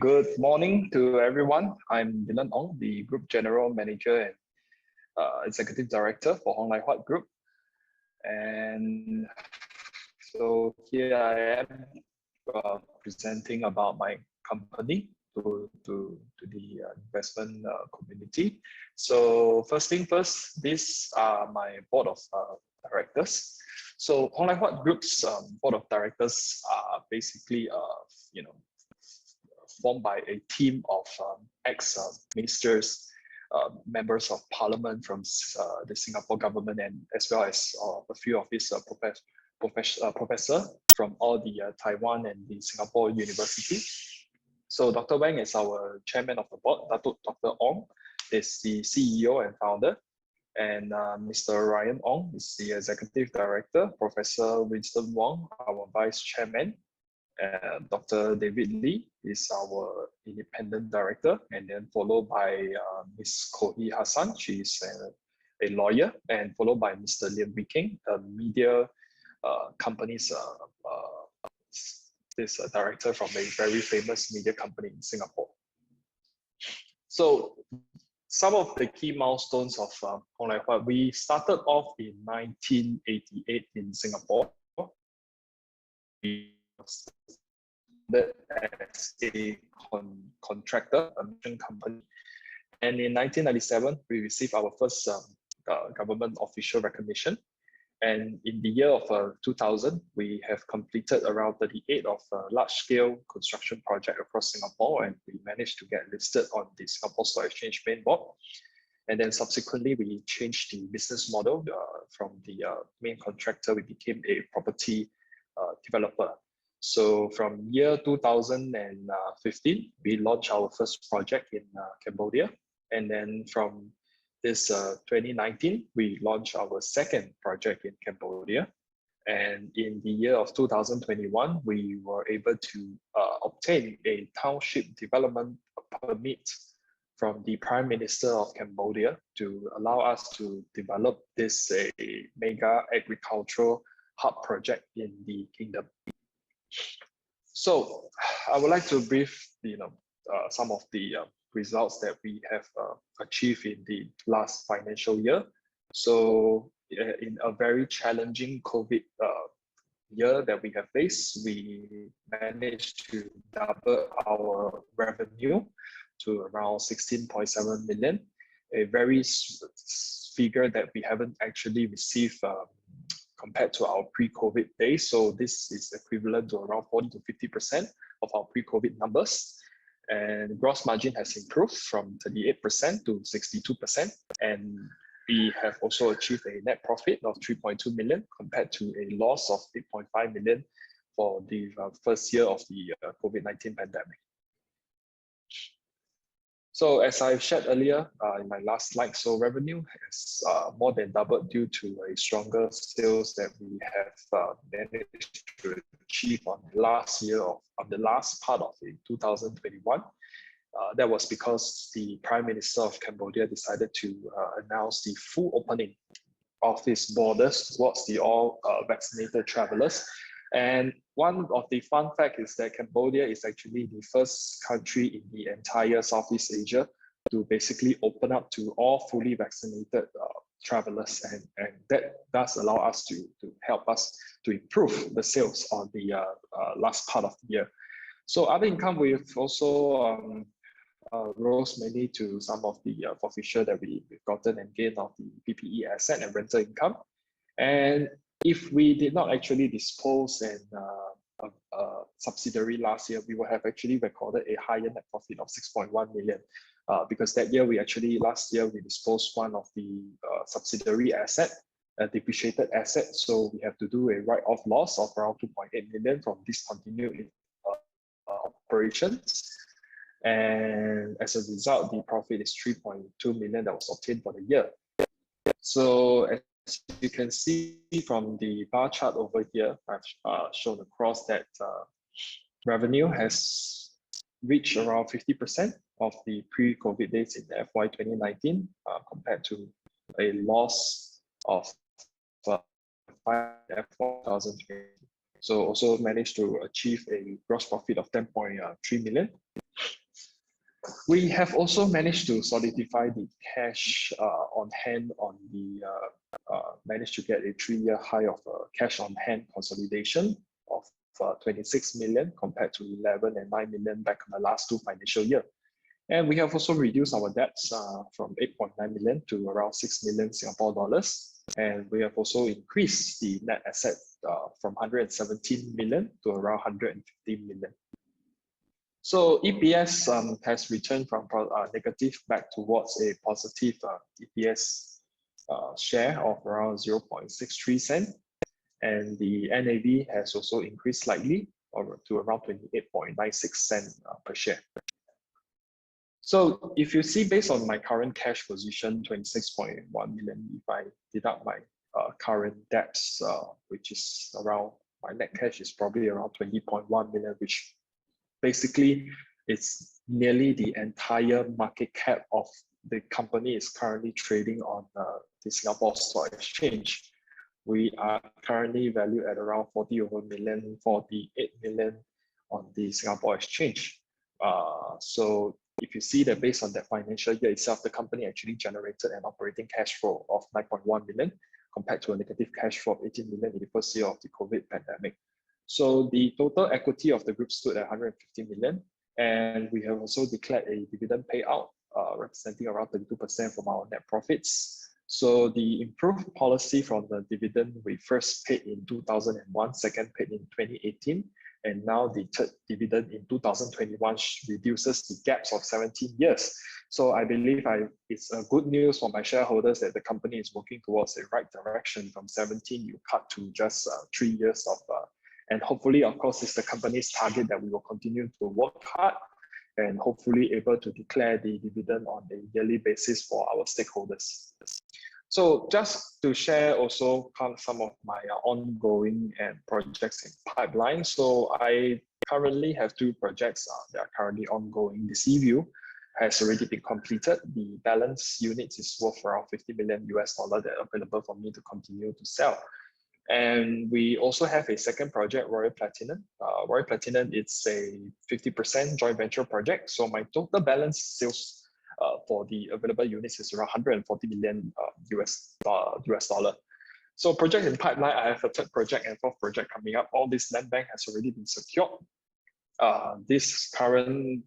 Good morning to everyone. I'm Dylan Ong, the Group General Manager and Executive Director for Lai Huat Group. And so here I am presenting about my company to the investment community. So first thing first, these are my board of directors. So Lai Huat Group's board of directors are basically formed by a team of ex-ministers, members of parliament from the Singapore government, and as well as a few of his professors from all the Taiwan and the Singapore University. So Dr. Wang is our chairman of the board. Dr. Ong is the CEO and founder. And Mr. Ryan Ong is the executive director. Professor Winston Wong, our vice chairman. Dr. David Lee is our independent director, and then followed by Ms. Kohi Hassan. She is a lawyer, and followed by Mr. Liam Wiking, a media company's director from a very famous media company in Singapore. So some of the key milestones of Lai Huat, we started off in 1988 in Singapore. We as a contractor, a mission company. And in 1997, we received our first government official recognition. And in the year of 2000, we have completed around 38 of large-scale construction projects across Singapore, and we managed to get listed on the Singapore Stock Exchange main board. And then subsequently, we changed the business model from the main contractor. We became a property developer. So from year 2015, we launched our first project in Cambodia. And then from this 2019, we launched our second project in Cambodia. And in the year of 2021, we were able to obtain a township development permit from the Prime Minister of Cambodia to allow us to develop this mega agricultural hub project in the kingdom. So I would like to brief some of the results that we have achieved in the last financial year. So in a very challenging COVID year that we have faced, we managed to double our revenue to around 16.7 million, a very figure that we haven't actually received compared to our pre-COVID days. So this is equivalent to around 40 to 50% of our pre-COVID numbers. And gross margin has improved from 38% to 62%. And we have also achieved a net profit of 3.2 million compared to a loss of 8.5 million for the first year of the COVID-19 pandemic. So as I've shared earlier in my last slide, so revenue has more than doubled due to a stronger sales that we have managed to achieve on the last part of 2021. That was because the Prime Minister of Cambodia decided to announce the full opening of its borders towards the all vaccinated travelers. And one of the fun facts is that Cambodia is actually the first country in the entire Southeast Asia to basically open up to all fully vaccinated travelers. And that does allow us to help us to improve the sales on the last part of the year. So other income, we've also rose mainly to some of the forfeiture that we've gotten and gained of the PPE asset and rental income. And if we did not actually dispose in a subsidiary last year, we would have actually recorded a higher net profit of 6.1 million because that year last year we disposed one of the subsidiary asset, a depreciated asset. So we have to do a write-off loss of around 2.8 million from discontinued operations. And as a result, the profit is 3.2 million that was obtained for the year. So as you can see from the bar chart over here, I've shown across that revenue has reached around 50% of the pre-COVID days in FY 2019 compared to a loss of FY 2020. So also managed to achieve a gross profit of 10.3 million. We have also managed to solidify the cash on hand on the, managed to get a 3-year high of cash on hand consolidation of 26 million compared to 11 and 9 million back in the last 2 financial years. And we have also reduced our debts from 8.9 million to around 6 million Singapore dollars. And we have also increased the net asset from 117 million to around 115 million. So EPS has returned from negative back towards a positive EPS share of around 0.63 cents. And the NAV has also increased slightly to around 28.96 cents per share. So if you see, based on my current cash position, 26.1 million, if I deduct my current debts, which is around, my net cash is probably around 20.1 million, which basically it's nearly the entire market cap of the company is currently trading on the Singapore Stock Exchange. We are currently valued at around 40 over million, 48 million on the Singapore Exchange. So if you see that based on that financial year itself, the company actually generated an operating cash flow of 9.1 million compared to a negative cash flow of 18 million in the first year of the COVID pandemic. So the total equity of the group stood at 150 million. And we have also declared a dividend payout representing around 32% from our net profits. So the improved policy from the dividend, we first paid in 2001, second paid in 2018, and now the third dividend in 2021 reduces the gaps of 17 years. So I believe it's a good news for my shareholders that the company is working towards the right direction. From 17, you cut to just 3 years of, and hopefully, of course, it's the company's target that we will continue to work hard and hopefully able to declare the dividend on a yearly basis for our stakeholders. So just to share also some of my ongoing and projects in pipeline. So I currently have 2 projects that are currently ongoing. The Seaview has already been completed. The balance units is worth around $50 million that are available for me to continue to sell. And we also have a second project, Royal Platinum. Royal Platinum, it's a 50% joint venture project. So my total balance sales for the available units is around 140 million US dollar. So project in pipeline, I have a third project and fourth project coming up. All this land bank has already been secured. This current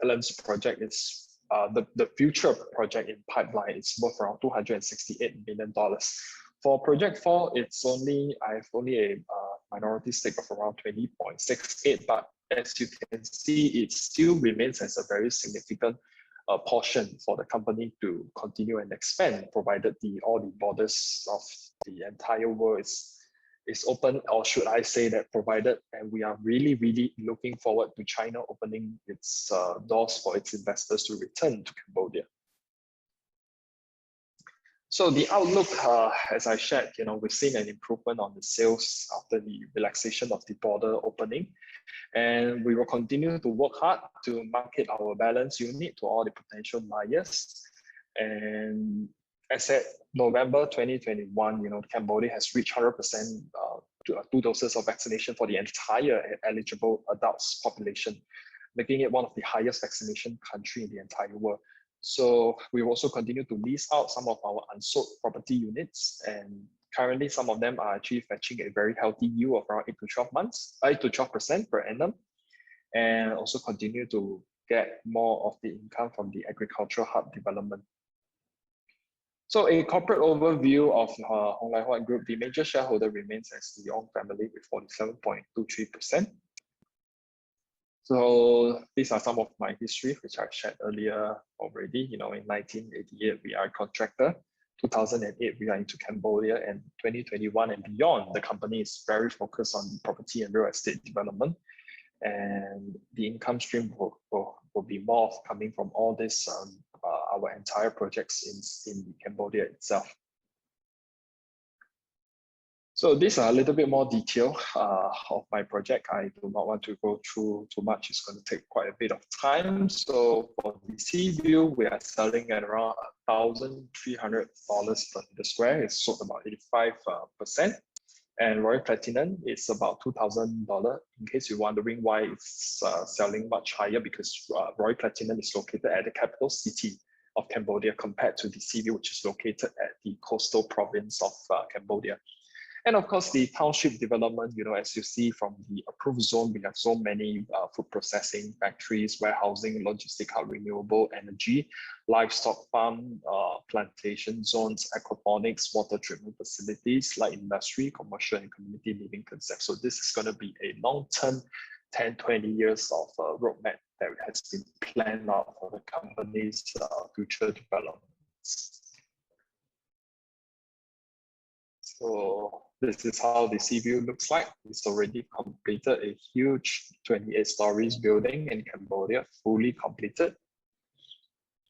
balance project is the future project in pipeline is worth around $268 million. For project 4, I have only a minority stake of around 20.68, but as you can see, it still remains as a very significant portion for the company to continue and expand, provided all the borders of the entire world is open, or should I say that provided, and we are really, really looking forward to China opening its doors for its investors to return to Cambodia. So the outlook, as I shared, we've seen an improvement on the sales after the relaxation of the border opening. And we will continue to work hard to market our balance unit to all the potential buyers. And as at November 2021, Cambodia has reached 100% 2 doses of vaccination for the entire eligible adults population, making it one of the highest vaccination country in the entire world. So we will also continue to lease out some of our unsold property units, and currently some of them are actually fetching a very healthy yield of around 8 to 12% per annum, and also continue to get more of the income from the agricultural hub development. So a corporate overview of Lai Huat Group, the major shareholder remains as the Ong family with 47.23%. So these are some of my history, which I've shared earlier already. In 1988, we are a contractor. 2008, we are into Cambodia, and 2021 and beyond, the company is very focused on the property and real estate development. And the income stream will be more coming from all this, our entire projects in Cambodia itself. So these are a little bit more detail of my project. I do not want to go through too much. It's going to take quite a bit of time. So for the Seaview, we are selling at around $1,300 per meter square. It's sold about 85%. And Royal Platinum is about $2,000. In case you're wondering why it's selling much higher, because Royal Platinum is located at the capital city of Cambodia compared to the Sea View, which is located at the coastal province of Cambodia. And of course, the township development, as you see from the approved zone, we have so many food processing factories, warehousing, logistic hub, renewable energy, livestock farm, plantation zones, aquaponics, water treatment facilities, light industry, commercial and community living concepts. So this is going to be a long-term 10, 20 years of roadmap that has been planned out for the company's future developments. So this is how the Sea View looks like. It's already completed a huge 28 stories building in Cambodia, fully completed.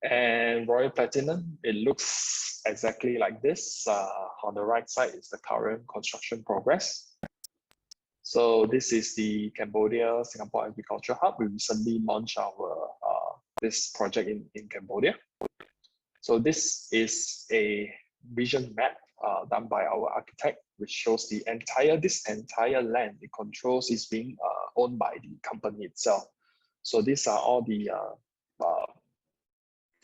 And Royal Platinum, it looks exactly like this. On the right side is the current construction progress. So this is the Cambodia Singapore Agriculture Hub. We recently launched our this project in Cambodia. So this is a vision map done by our architect, which shows this entire land it controls is being owned by the company itself. So these are all the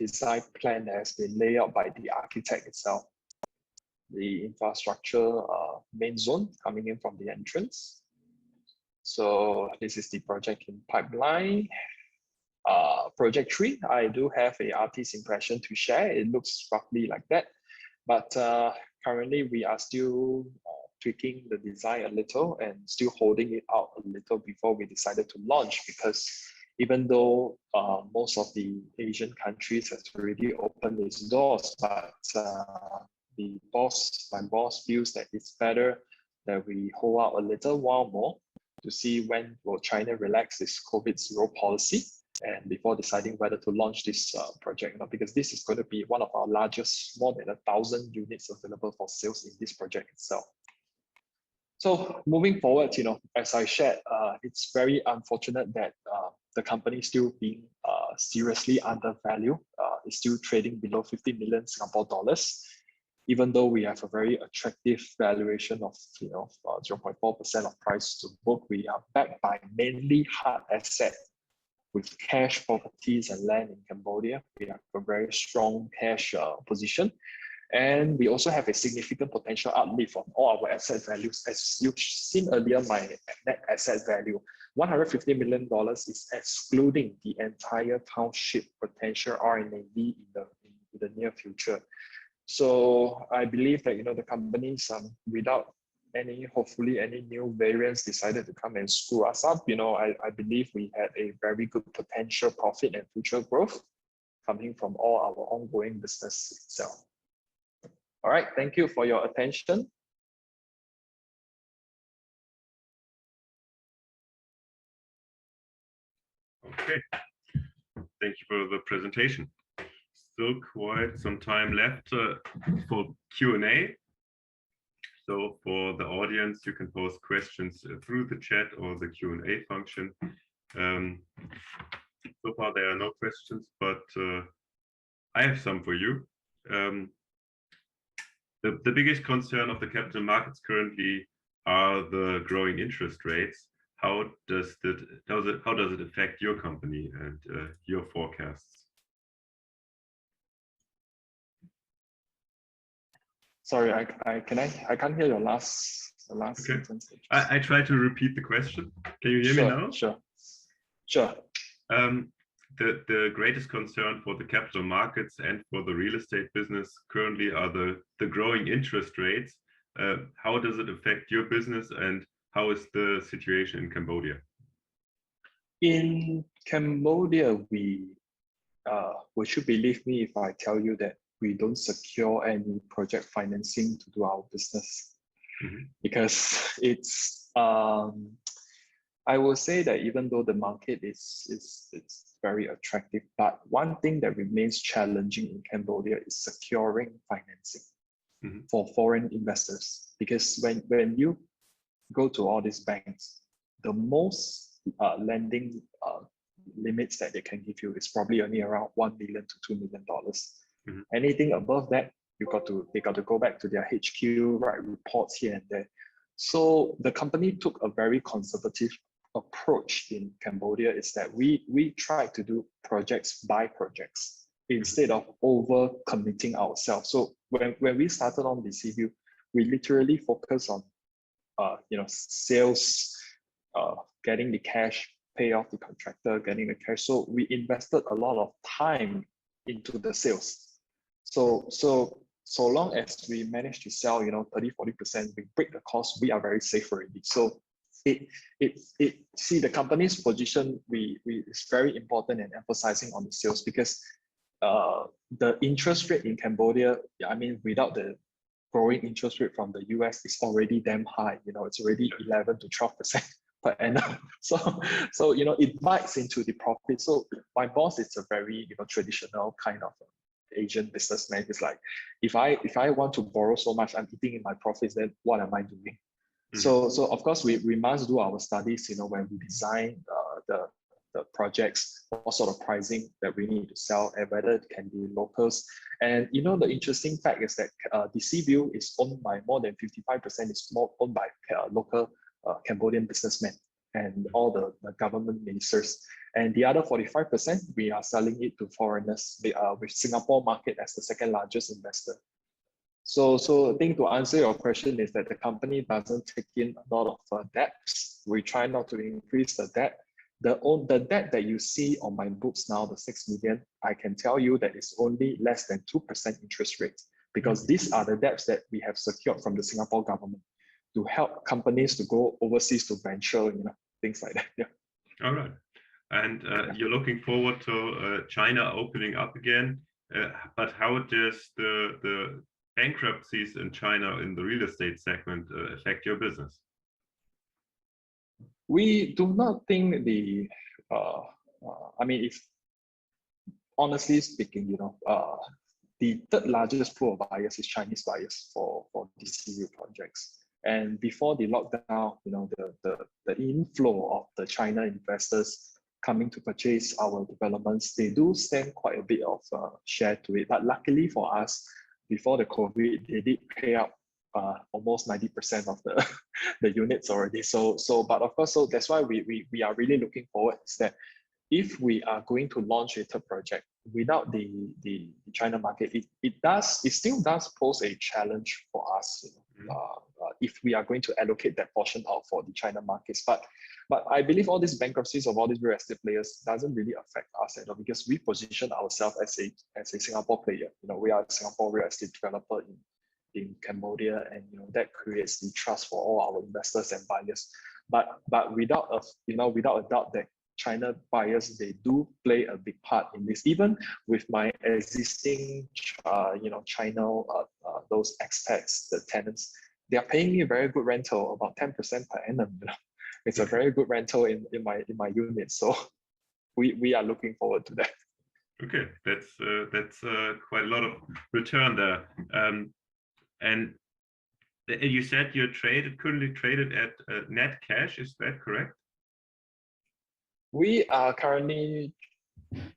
design plan that has been laid out by the architect itself. The infrastructure main zone coming in from the entrance. So this is the project in pipeline. Project 3, I do have a artist impression to share. It looks roughly like that. But currently, we are still tweaking the design a little and still holding it out a little before we decided to launch, because even though most of the Asian countries has already opened its doors, but my boss feels that it's better that we hold out a little while more to see when will China relax its COVID-0 policy, and before deciding whether to launch this project, because this is going to be one of our largest, more than 1,000 units available for sales in this project itself. So moving forward, as I shared, it's very unfortunate that the company is still being seriously undervalued. It's still trading below 50 million Singapore dollars, even though we have a very attractive valuation of 0.4% of price to book. We are backed by mainly hard asset with cash properties and land in Cambodia. We have a very strong cash position. And we also have a significant potential uplift on all our asset values. As you've seen earlier, my net asset value, $150 million is excluding the entire township potential RNAV in the near future. So I believe that the companies without hopefully any new variants decided to come and screw us up. I believe we had a very good potential profit and future growth coming from all our ongoing business itself. All right, thank you for your attention. Okay, thank you for the presentation. Still quite some time left for Q&A. So for the audience, you can post questions through the chat or the Q&A function. So far, there are no questions, but I have some for you. The biggest concern of the capital markets currently are the growing interest rates. How does it affect your company and your forecasts? Sorry, I can't hear your last sentence. I try to repeat the question. Can you hear me now? Sure. The greatest concern for the capital markets and for the real estate business currently are the growing interest rates. How does it affect your business, and how is the situation in Cambodia? In Cambodia, would you believe me if I tell you that we don't secure any project financing to do our business? Because it's I will say that even though the market is very attractive, but one thing that remains challenging in Cambodia is securing financing for foreign investors. Because when you go to all these banks, the most lending limits that they can give you is probably only around $1 million to $2 million. Anything above that, they got to go back to their HQ, write reports here and there. So the company took a very conservative approach in Cambodia, is that we try to do projects by projects instead of over committing ourselves. So when we started on the CView, we literally focus on sales, getting the cash, pay off the contractor, getting the cash. So we invested a lot of time into the sales. So long as we manage to sell, 30-40%, we break the cost, we are very safe already. So see, the company's position, we is very important in emphasizing on the sales, because the interest rate in Cambodia, I mean, without the growing interest rate from the US, is already damn high. It's already 11 to 12% per annum. So it bites into the profit. So my boss is a very traditional kind of Asian businessman. It's like, if I want to borrow so much, I'm eating in my profits, then what am I doing? So of course we must do our studies, when we design the projects, what sort of pricing that we need to sell, and whether it can be locals. And the interesting fact is that the CView is owned by more than 55% is more owned by local Cambodian businessmen and all the government ministers. And the other 45%, we are selling it to foreigners, with Singapore market as the second largest investor. So I think to answer your question is that the company doesn't take in a lot of debts. We try not to increase the debt. The debt that you see on my books now, the 6 million, I can tell you that it's only less than 2% interest rate, because these are the debts that we have secured from the Singapore government to help companies to go overseas to venture, things like that. Yeah. All right. And you're looking forward to China opening up again, but how does the bankruptcies in China in the real estate segment affect your business? We do not think if honestly speaking, the third largest pool of buyers is Chinese buyers for DCU projects. And before the lockdown, the inflow of the China investors coming to purchase our developments, they do stand quite a bit of share to it. But luckily for us, before the COVID, they did pay up almost 90% of the units already. But of course, so that's why we are really looking forward, is that if we are going to launch a third project without the China market, it still does pose a challenge for us. If we are going to allocate that portion out for the China markets. But I believe all these bankruptcies of all these real estate players doesn't really affect us at all, because we position ourselves as a Singapore player. We are a Singapore real estate developer in Cambodia, and that creates the trust for all our investors and buyers. But without a doubt that China buyers, they do play a big part in this. Even with my existing China those expats, the tenants, they are paying me a very good rental, about 10% per annum. It's a very good rental in my unit. So we are looking forward to that. Okay, that's quite a lot of return there. And you said you're currently traded at net cash. Is that correct? We are currently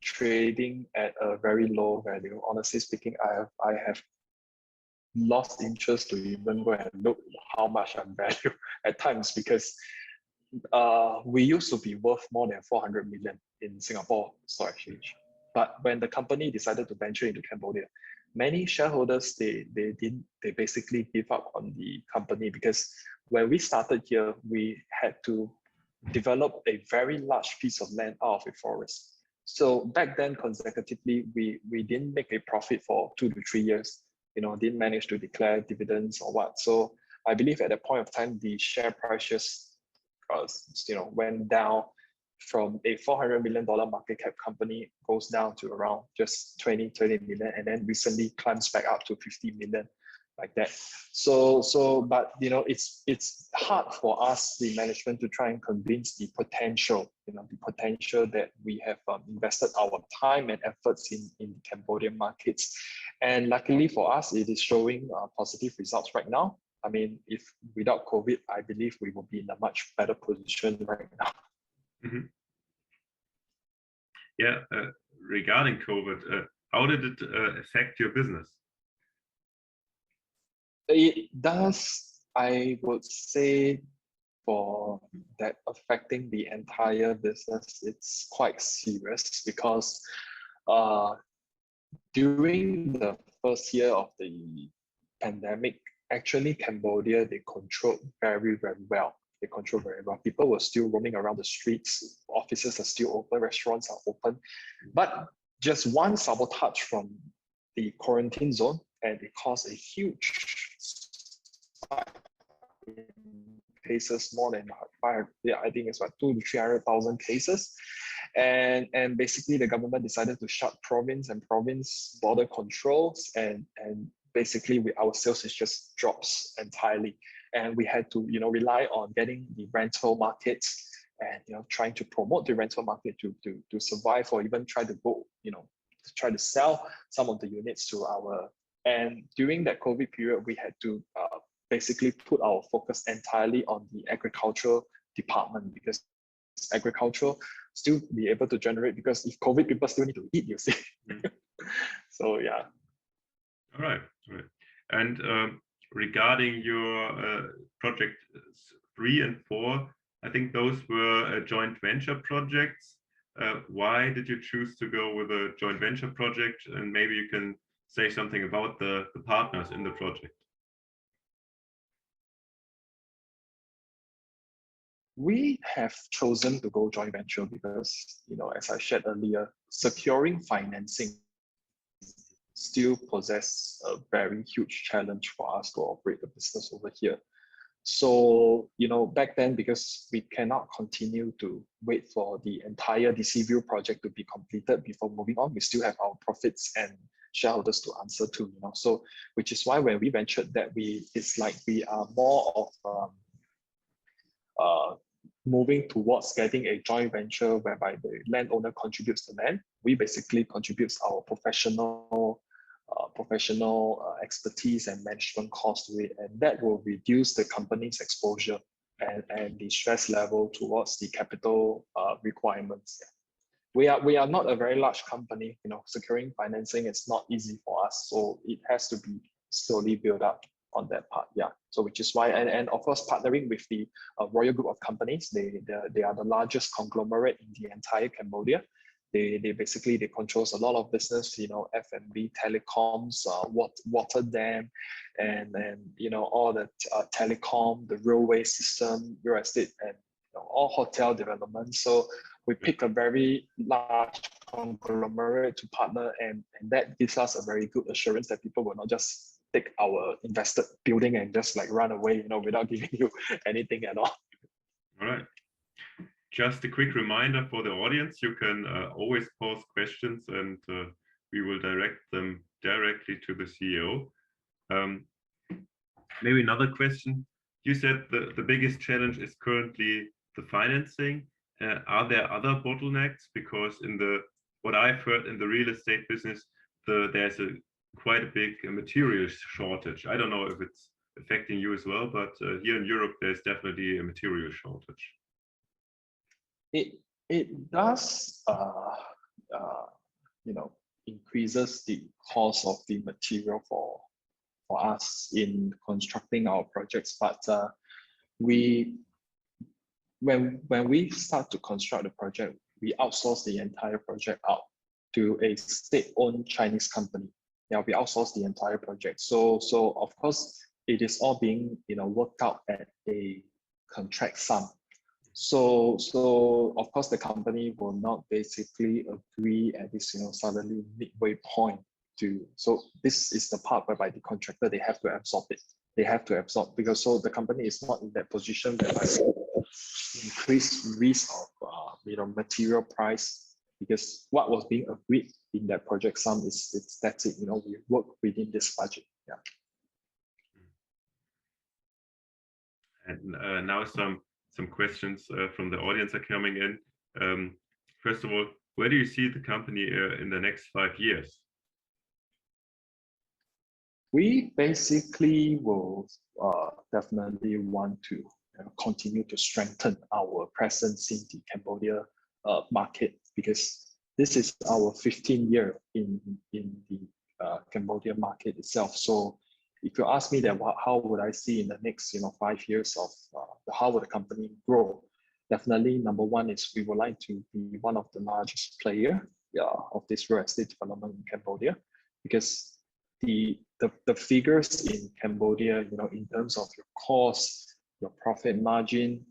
trading at a very low value. Honestly speaking, I have lost interest to even go and look how much I'm valued at times, because we used to be worth more than 400 million in Singapore Stock Exchange. But when the company decided to venture into Cambodia, many shareholders, they basically give up on the company, because when we started here, we had to develop a very large piece of land out of a forest. So back then, consecutively, we didn't make a profit for 2 to 3 years. Didn't manage to declare dividends or what. So I believe at that point of time, the share prices, went down from a $400 million market cap company, goes down to around just 20 million, and then recently climbs back up to 50 million, like that. But it's hard for us, the management, to try and convince the potential that we have invested our time and efforts in the Cambodian markets. And luckily for us, it is showing positive results right now. I mean, if without COVID, I believe we will be in a much better position right now. Mm-hmm. Yeah, regarding COVID, how did it affect your business? It does. I would say for that affecting the entire business, it's quite serious because during the first year of the pandemic, actually Cambodia, they controlled very, very well. They control very well. People were still roaming around the streets, offices are still open, restaurants are open. But just one sabotage from the quarantine zone, and it caused a huge spike in cases, more than I think it's about 200,000 to 300,000 cases. And basically the government decided to shut province border controls, and basically our sales is just drops entirely. And we had to rely on getting the rental markets and trying to promote the rental market to survive, or even try to go to try to sell some of the units to our. And during that COVID period, we had to basically put our focus entirely on the agricultural department, because agricultural still be able to generate, because if COVID, people still need to eat, you see. So yeah. All right. And regarding your project 3 and 4, I think those were joint venture projects. Why did you choose to go with a joint venture project? And maybe you can say something about the partners in the project. We have chosen to go joint venture because, as I shared earlier, securing financing still possess a very huge challenge for us to operate the business over here. So, back then, because we cannot continue to wait for the entire DC View project to be completed before moving on, we still have our profits and shareholders to answer to, So, which is why when we ventured that, it's like we are more of moving towards getting a joint venture whereby the landowner contributes the land. We basically contributes our professional expertise and management cost to it, and that will reduce the company's exposure and the stress level towards the capital requirements. We are not a very large company. Securing financing is not easy for us, so it has to be slowly built up on that part. Yeah. So which is why, and of course, partnering with the Royal Group of Companies, they are the largest conglomerate in the entire Cambodia. They basically controls a lot of business, F&B, telecoms, water dam, and all the telecom, the railway system, real estate, and all hotel development. So we pick a very large conglomerate to partner, and that gives us a very good assurance that people will not just take our invested building and just like run away, without giving you anything at all. All right. Just a quick reminder for the audience, you can always pose questions, and we will direct them directly to the CEO. Maybe another question. You said the biggest challenge is currently the financing. Are there other bottlenecks? Because what I've heard in the real estate business, there's quite a big material shortage. I don't know if it's affecting you as well, but here in Europe, there's definitely a material shortage. It does, increases the cost of the material for us in constructing our projects. But when we start to construct the project, we outsource the entire project out to a state-owned Chinese company. Yeah, we outsource the entire project. So of course, it is all being worked out at a contract sum. So of course, the company will not basically agree at this suddenly midway point to. So this is the part whereby the contractor, they have to absorb it. They have to absorb, because so the company is not in that position whereby increased risk of material price, because what was being agreed in that project sum that's it. We work within this budget. Yeah. And now some questions from the audience are coming in. First of all, where do you see the company in the next 5 years? We basically will definitely want to continue to strengthen our presence in the Cambodia market, because this is our 15th year in the Cambodia market itself. So if you ask me that how would I see in the next 5 years of how would the company grow, definitely number one is we would like to be one of the largest player of this real estate development in Cambodia, because the figures in Cambodia, in terms of your cost, your profit margin,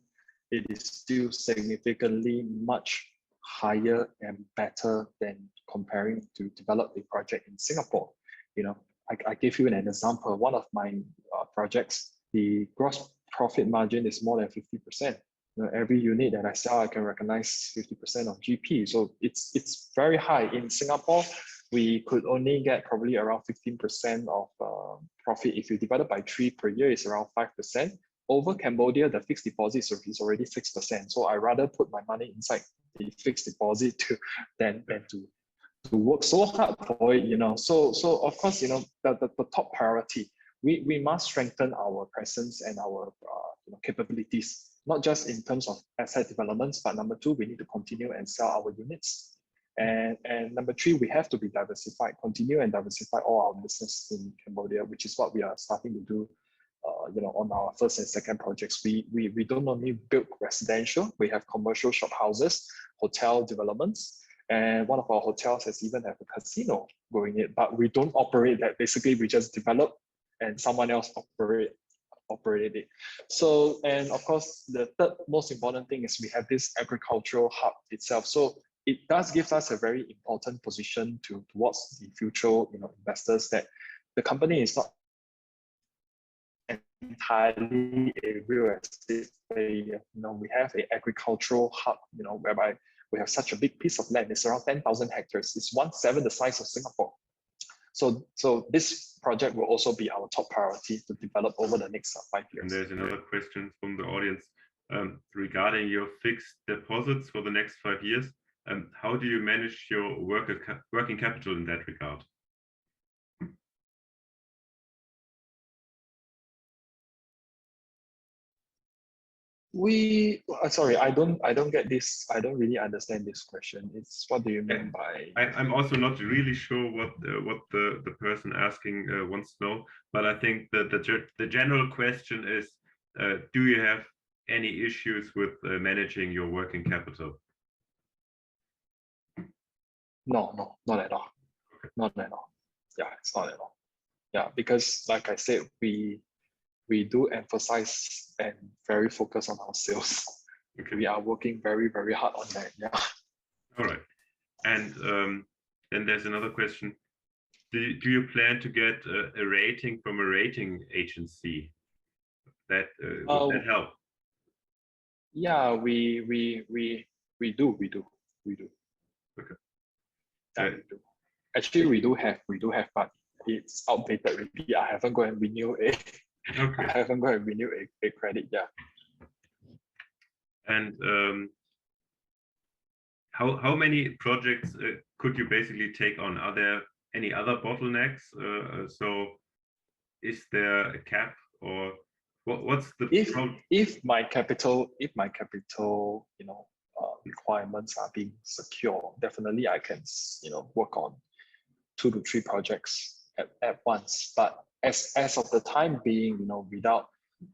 it is still significantly much higher and better than comparing to develop a project in Singapore. I give you an example. One of my projects, the gross profit margin is more than 50%. Every unit that I sell, I can recognize 50% of GP. So it's very high. In Singapore, we could only get probably around 15% of profit. If you divide it by 3 per year, it's around 5%. Over Cambodia, the fixed deposit is already 6%. So I rather put my money inside the fixed deposit than to work so hard for it. So of course, the top priority, we must strengthen our presence and our capabilities, not just in terms of asset developments, but number two, we need to continue and sell our units. And number three, we have to be diversified, continue and diversify all our business in Cambodia, which is what we are starting to do. On our first and second projects, we don't only build residential, we have commercial shop houses, hotel developments, and one of our hotels has even have a casino going in, but we don't operate that. Basically, we just develop and someone else operated it. So, and of course, the third most important thing is we have this agricultural hub itself. So it does give us a very important position towards the future, investors, that the company is not entirely a real estate player. We have an agricultural hub, whereby we have such a big piece of land. It's around 10,000 hectares. It's 1/7 the size of Singapore. So this project will also be our top priority to develop over the next 5 years. And there's another question from the audience regarding your fixed deposits for the next 5 years. How do you manage your working capital in that regard? Sorry, I don't get this. I don't really understand this question. It's what do you mean by? I'm also not really sure what the person asking wants to know, but I think that the general question is, do you have any issues with managing your working capital? No, not at all. Okay. Not at all. Yeah, it's not at all. Yeah, because like I said, we do emphasize and very focus on our sales. Okay. We are working very, very hard on that. Yeah. All right. And then there's another question. Do you plan to get a rating from a rating agency? Would that help? Yeah, we do. Okay. Yeah, we do. Actually, we do have, but it's outdated already. I haven't gone and renew it. Okay. I haven't got to renew a credit, yeah. And how many projects could you basically take on? Are there any other bottlenecks? So is there a cap, or what's the if my capital requirements are being secure, definitely I can work on 2 to 3 projects at once. But as of the time being, without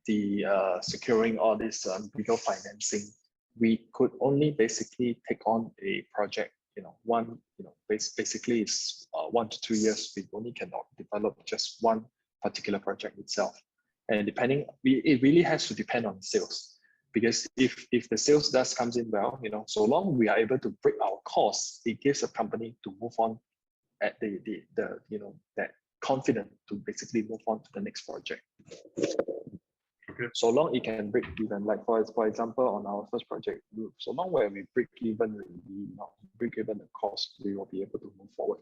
the securing all this legal financing, we could only basically take on a project, basically it's 1 to 2 years. We only cannot develop just one particular project itself. And it really has to depend on sales, because if the sales does comes in well, so long we are able to break our costs, it gives a company to move on at that confident to basically move on to the next project. Okay. So long it can break even, like for example, on our first project, so long where we break even the cost, we will be able to move forward.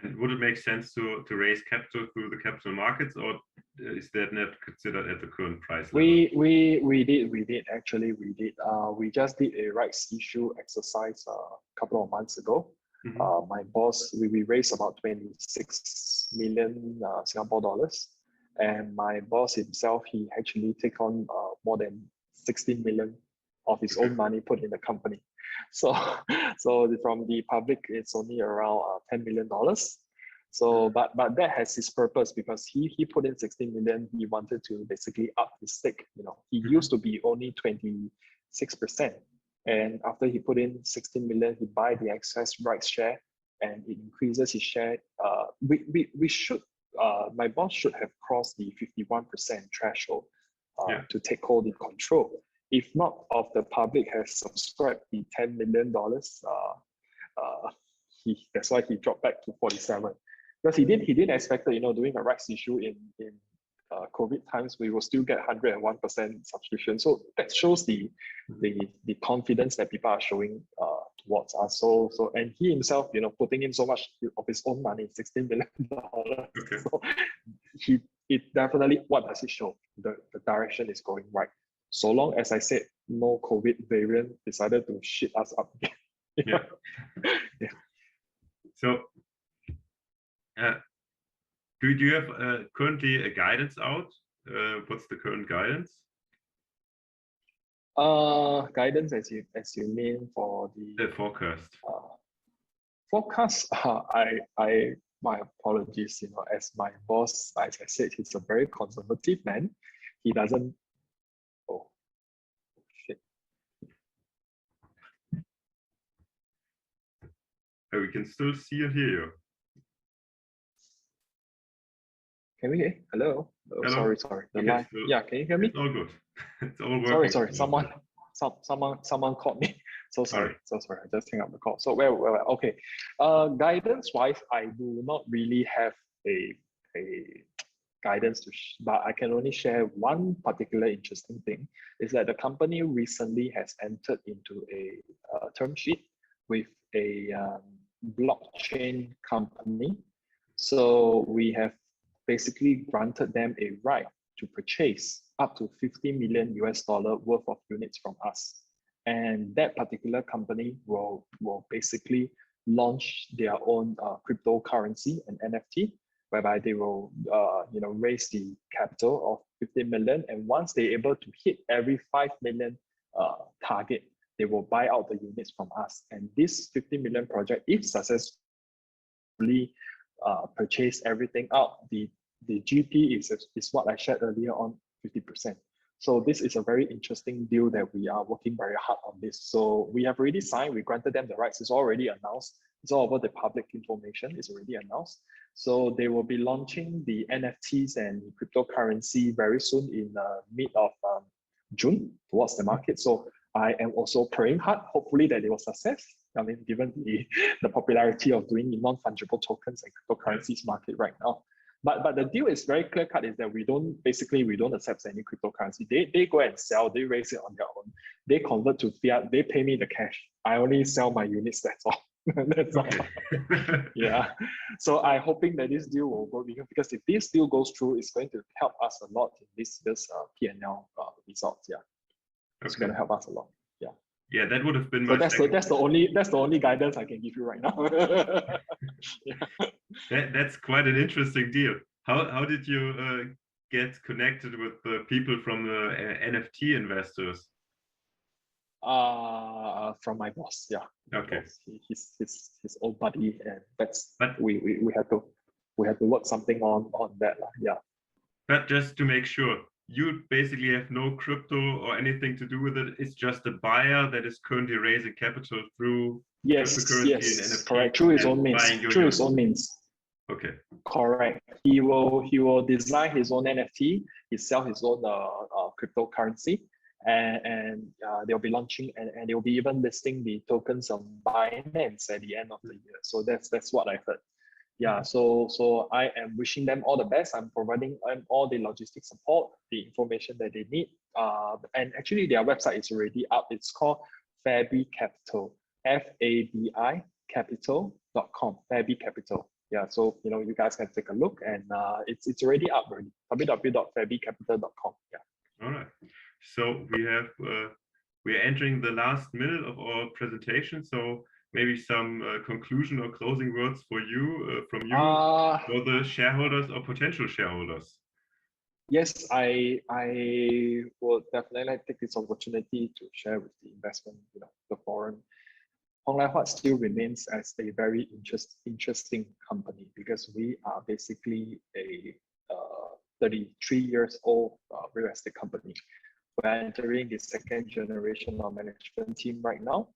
And would it make sense to raise capital through the capital markets, or is that not considered at the current price level? We did actually. We just did a rights issue exercise a couple of months ago. Mm-hmm. My boss, we raised about 26 million Singapore dollars, and my boss himself, he actually take on more than 16 million of his own money put in the company. So from the public, it's only around $10 million. So, but that has his purpose because he put in 16 million. He wanted to basically up his stake. He used to be only 26%, and after he put in 16 million, he buy the excess rights share, and it increases his share. We should. My boss should have crossed the 51% threshold to take hold in control. If not, of the public has subscribed the $10 million, that's why he dropped back to 47. Because he didn't expect that, doing a rights issue in COVID times, we will still get 101% subscription. So that shows the confidence that people are showing towards us. So and he himself, putting in so much of his own money, $16 million. Okay. So it definitely, what does it show? The direction is going right. So long as I said no COVID variant decided to shit us up again. Yeah. Yeah. So, do you have currently a guidance out? What's the current guidance? Guidance as you mean for the forecast. Forecast. My apologies. As my boss, as I said, he's a very conservative man. He doesn't. Oh, shit. We can still see and hear you. Can we hear? Hello? Hello. Sorry. The line. Yeah, can you hear me? It's all good. It's all working. Sorry. Someone called me. So sorry. I just hang up the call. So okay. Guidance wise, I do not really have a guidance but I can only share one particular interesting thing is that the company recently has entered into a term sheet with a blockchain company. So we have basically granted them a right to purchase up to $50 million worth of units from us. And that particular company will basically launch their own cryptocurrency and NFT, whereby they will raise the capital of 50 million. And once they're able to hit every 5 million target, they will buy out the units from us. And this 50 million project, if successfully purchase everything out, the GP is what I shared earlier on, 50%. So this is a very interesting deal that we are working very hard on this. So we have already signed, we granted them the rights, it's already announced. It's all over the public information, it's already announced. So they will be launching the NFTs and cryptocurrency very soon in mid of June towards the market. So I am also praying hard, hopefully that it will success. I mean, given the popularity of doing the non-fungible tokens and cryptocurrencies market right now. But the deal is very clear cut, is that we don't accept any cryptocurrency. They go and sell, they raise it on their own. They convert to fiat, they pay me the cash. I only sell my units, that's all. That's okay. all. Yeah. So I'm hoping that this deal will go, because if this deal goes through, it's going to help us a lot in this P&L results. Yeah. It's going to help us a lot. Yeah. Yeah, that would have been so my that's the only guidance I can give you right now. Yeah. That's quite an interesting deal. How did you get connected with the people from the NFT investors? From my boss, yeah. Okay. He's his old buddy, and we had to work something on that, yeah. But just to make sure, you basically have no crypto or anything to do with it. It's just a buyer that is currently raising capital through cryptocurrency and NFT. Correct. Through his own means. Okay. Correct. He will design his own NFT. He sell his own cryptocurrency, and they'll be launching and they'll be even listing the tokens on Binance at the end of the year. So that's what I heard. Yeah, so I am wishing them all the best. I'm providing them all the logistic support, the information that they need. And actually their website is already up. It's called Fabi Capital, FABI capital.com, Fabi Capital. Yeah, so you guys can take a look, and it's already up already. www.fabicapital.com. Yeah. All right. So we're entering the last minute of our presentation. So maybe some conclusion or closing words for you, from you, for the shareholders or potential shareholders. Yes, I would definitely like to take this opportunity to share with the investment, the foreign Lai Huat still remains as a very interesting company because we are basically a 33 years old real estate company. We're entering the second generation of management team right now.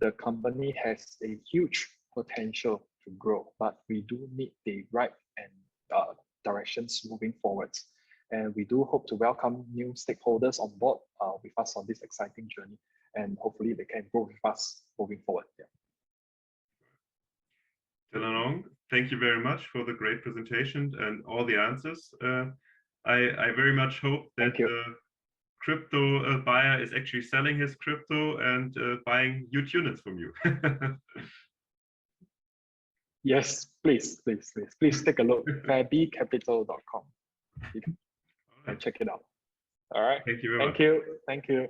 The company has a huge potential to grow, but we do need the right and directions moving forwards. And we do hope to welcome new stakeholders on board with us on this exciting journey. And hopefully they can grow with us moving forward. Yeah. Telanong, thank you very much for the great presentation and all the answers. I very much hope that the crypto buyer is actually selling his crypto and buying huge units from you. Yes, please take a look. fairbcapital.com. You can check it out. All right. Thank you very much. Thank you.